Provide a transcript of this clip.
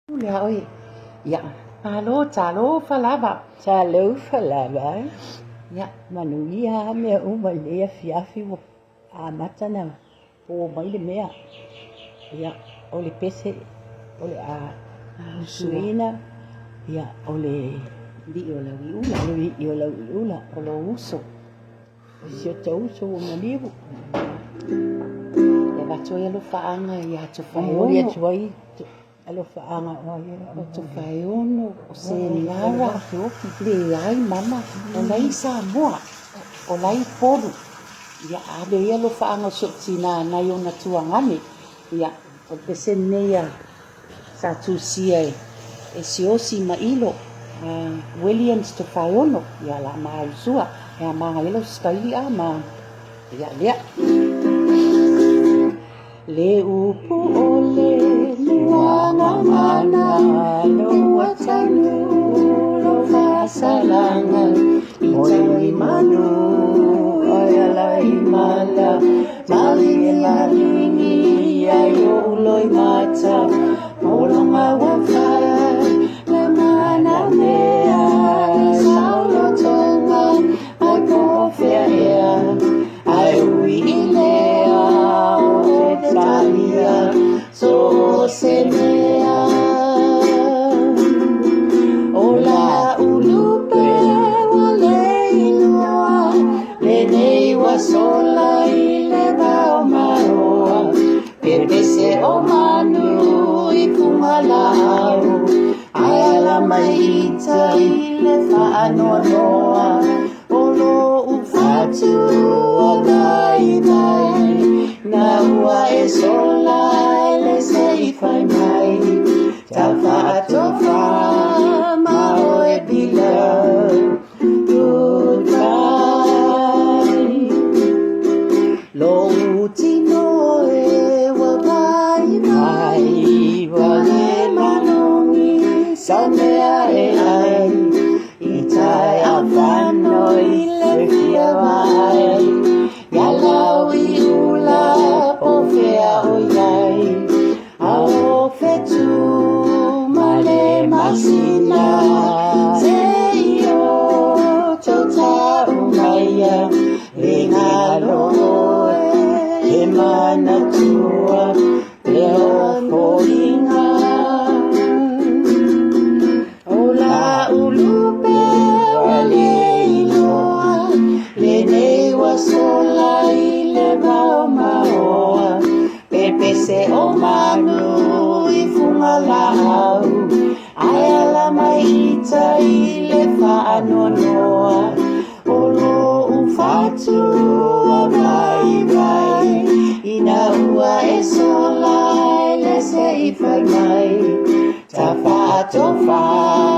Ja, oi. Ja. Hallo, Talo, falaba. Talo falaba. Ja. Manuia me umalea fiafi wo matana po mai le mea. Ya, ole pese, ole suina. Ya, ole Di ola wiula. ole iola ula. Olo uso. Sio tau so malibu. Le batoi alo faanga ia to fai Ole ono. tuai alo faanga O to fai ono. O se niara. Le ai mama. O lai sa moa. O lai poru. Ia ale ia lo faanga so tina na yo na tuangani. Ia o pese neia sa tu sia e si osi mailo. Williams to fai ono. Ia la mai sua. Ia maa ilo skaili a maa. Ia lea. Le upu ole luanga mana lo atanu lo fasalanga itai manu ayala imala malila lingi ayo uloi mata olonga wafaya le mana mea saulo tonga ako fea ai ui ilea Italia, so semea. Ola ulupe wale iloa, lene wa sola ileva o maroa, perbese o manu i pumalau, ayala maita ilefa anonoa, olo ufatu agaitai. Na ua e sola ele sei fai mai Tafa tofa ma o e bila Goodbye Lo utino e wa bai mai Wa le manongi sa mea e ai Itai avano i le fia mai Yalau i ula o fea o iai Ao fetu male masina Te io tota umaya Lenga loe e mana tua Leo foinga Ola ulupe wale iloa Lene wa sola ileva o maoa Pepe se o manu i fungalau Ayala maita ilefa anonoa Olo ufatu a vai vai Ina ua e sola ele se i fai mai Tafa tofa